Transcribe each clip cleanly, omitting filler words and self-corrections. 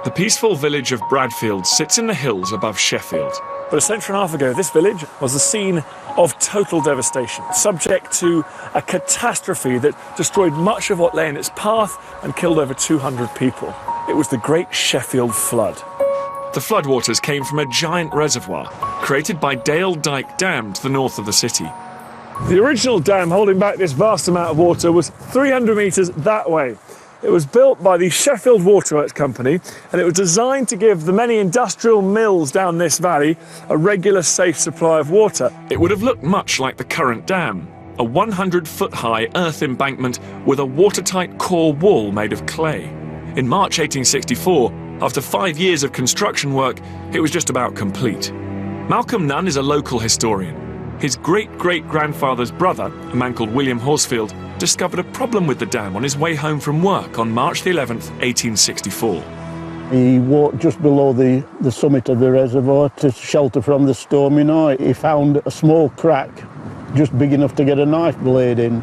The peaceful village of Bradfield sits in the hills above Sheffield. But a century and a half ago, this village was the scene of total devastation, subject to a catastrophe that destroyed much of what lay in its path and killed over 200 people. It was the Great Sheffield Flood. The floodwaters came from a giant reservoir created by Dale Dyke Dam to the north of the city. The original dam holding back this vast amount of water was 300 metres that way. It was built by the Sheffield Waterworks Company, and it was designed to give the many industrial mills down this valley a regular, safe supply of water. It would have looked much like the current dam, a 100-foot-high earth embankment with a watertight core wall made of clay. In March 1864, after 5 years of construction work, it was just about complete. Malcolm Nunn is a local historian. His great-great-grandfather's brother, a man called William Horsfield, discovered a problem with the dam on his way home from work on March the 11th, 1864. He walked just below the summit of the reservoir to shelter from the stormy night. He found a small crack, just big enough to get a knife blade in.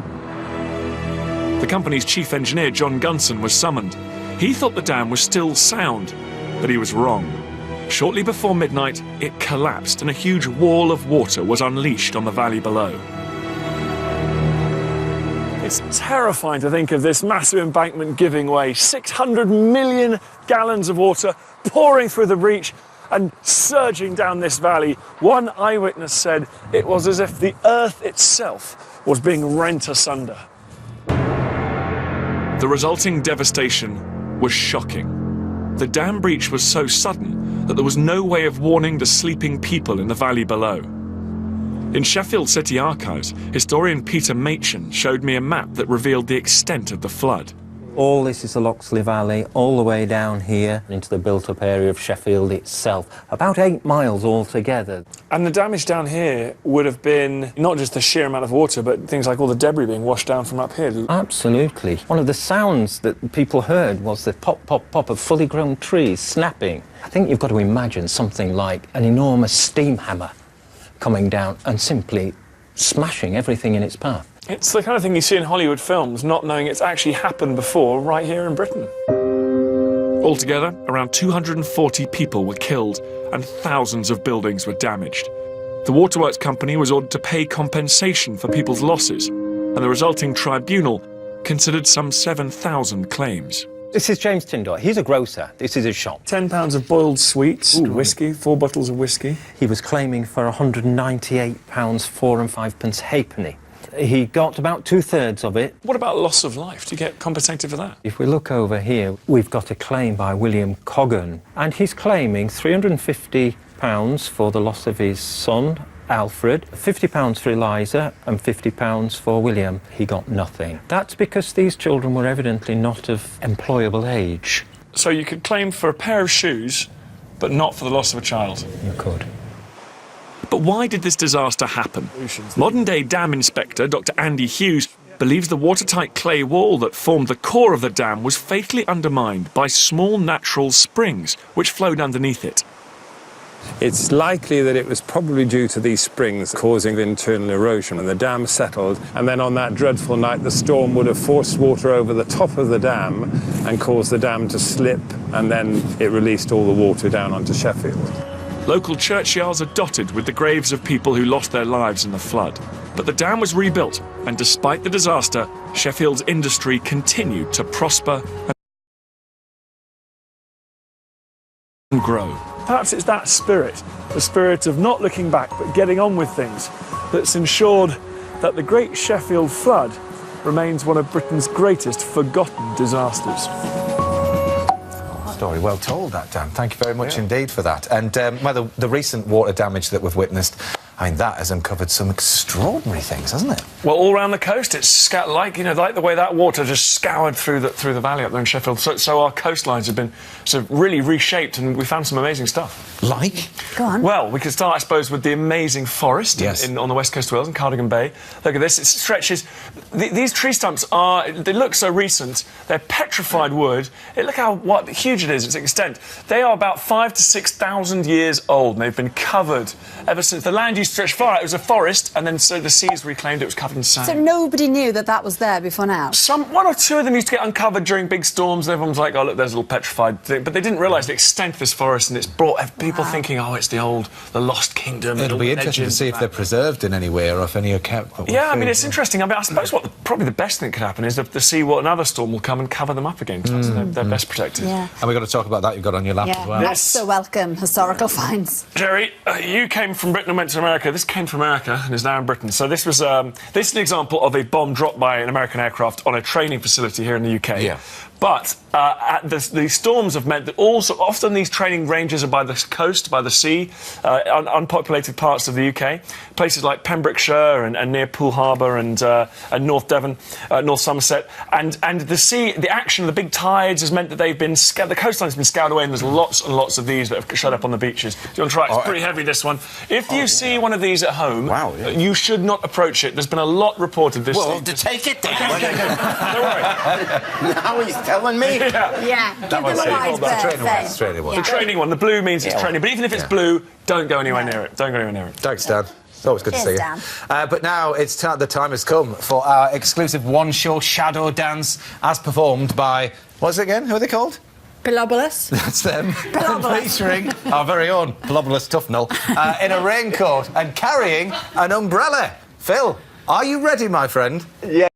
The company's chief engineer, John Gunson, was summoned. He thought the dam was still sound, but he was wrong. Shortly before midnight, it collapsed and a huge wall of water was unleashed on the valley below. It's terrifying to think of this massive embankment giving way, 600 million gallons of water pouring through the breach and surging down this valley. One eyewitness said it was as if the earth itself was being rent asunder. The resulting devastation was shocking. The dam breach was so sudden that there was no way of warning the sleeping people in the valley below. In Sheffield City Archives, historian Peter Machin showed me a map that revealed the extent of the flood. All this is the Loxley Valley, all the way down here into the built-up area of Sheffield itself, about 8 miles altogether. And the damage down here would have been not just the sheer amount of water, but things like all the debris being washed down from up here. Absolutely. One of the sounds that people heard was the pop, pop, pop of fully grown trees snapping. I think you've got to imagine something like an enormous steam hammer coming down and simply smashing everything in its path. It's the kind of thing you see in Hollywood films, not knowing it's actually happened before right here in Britain. Altogether, around 240 people were killed and thousands of buildings were damaged. The Waterworks Company was ordered to pay compensation for people's losses, and the resulting tribunal considered some 7,000 claims. This is James Tyndall. He's a grocer. This is his shop. £10 of boiled sweets, whiskey, 4 bottles of whiskey. He was claiming for £198, 4 and 5 pence halfpenny. He got about 2/3 of it. What about loss of life? Do you get compensated for that? If we look over here, we've got a claim by William Coggan, and he's claiming £350 for the loss of his son, Alfred, £50 for Eliza, and £50 for William. He got nothing. That's because these children were evidently not of employable age. So you could claim for a pair of shoes, but not for the loss of a child? You could. But why did this disaster happen? Modern-day dam inspector Dr. Andy Hughes believes the watertight clay wall that formed the core of the dam was fatally undermined by small natural springs which flowed underneath it. It's likely that it was probably due to these springs causing internal erosion, and the dam settled, and then on that dreadful night the storm would have forced water over the top of the dam and caused the dam to slip, and then it released all the water down onto Sheffield. Local churchyards are dotted with the graves of people who lost their lives in the flood. But the dam was rebuilt, and despite the disaster, Sheffield's industry continued to prosper and grow. Perhaps it's that spirit, the spirit of not looking back but getting on with things, that's ensured that the Great Sheffield Flood remains one of Britain's greatest forgotten disasters. Story well told, that, Dan. Thank you very much indeed for that. And the recent water damage that we've witnessed, I mean, that has uncovered some extraordinary things, hasn't it? Well, all around the coast, it's like the way that water just scoured through the valley up there in Sheffield. So our coastlines have been sort of really reshaped, and we found some amazing stuff. Like? Go on. Well, we could start, I suppose, with the amazing forest on the west coast of Wales, in Cardigan Bay. Look at this, it stretches. These tree stumps they look so recent. They're petrified wood. Look what huge it is, its extent. They are about 5,000 to 6,000 years old, and they've been covered ever since. The land used sea stretched far out. It was a forest, and then so the seas reclaimed it was covered in sand. So nobody knew that was there before now? One or two of them used to get uncovered during big storms, and everyone's like, oh, look, there's a little petrified thing. But they didn't realise the extent of this forest, and it's brought people thinking, oh, it's the lost kingdom. It'll be interesting to see if they're preserved in any way or if any are kept. Yeah, I mean, it's interesting. I mean, I suppose probably the best thing that could happen is that the seawater, another storm will come and cover them up again. So they're best protected. Yeah. And we've got to talk about that you've got on your lap as well. That's so welcome, historical finds. Jerry, you came from Britain and went to America. This came from America and is now in Britain. So this is an example of a bomb dropped by an American aircraft on a training facility here in the UK. Yeah. But the storms have meant that often these training ranges are by the coast, by the sea, unpopulated parts of the UK, places like Pembrokeshire and near Poole Harbour and North Devon, North Somerset, and the sea, the action of the big tides has meant that the coastline's been scoured away, and there's lots and lots of these that have shut up on the beaches. Do you want to try it? It's pretty heavy, this one. If you see one of these at home, you should not approach it. There's been a lot reported this Well, to take it down. Don't worry. Now he's telling me. Yeah, give them a wide berth. The training one, the blue means it's training, but even if it's blue, don't go anywhere near it. Don't go anywhere near it. Thanks, Dan. It's always good to see you. Dan. But now the time has come for our exclusive one-show shadow dance as performed by... What's it again? Who are they called? Pilobulus. That's them. Pilobulus. Featuring our very own Pilobulus Tufnell in a raincoat and carrying an umbrella. Phil, are you ready, my friend? Yeah.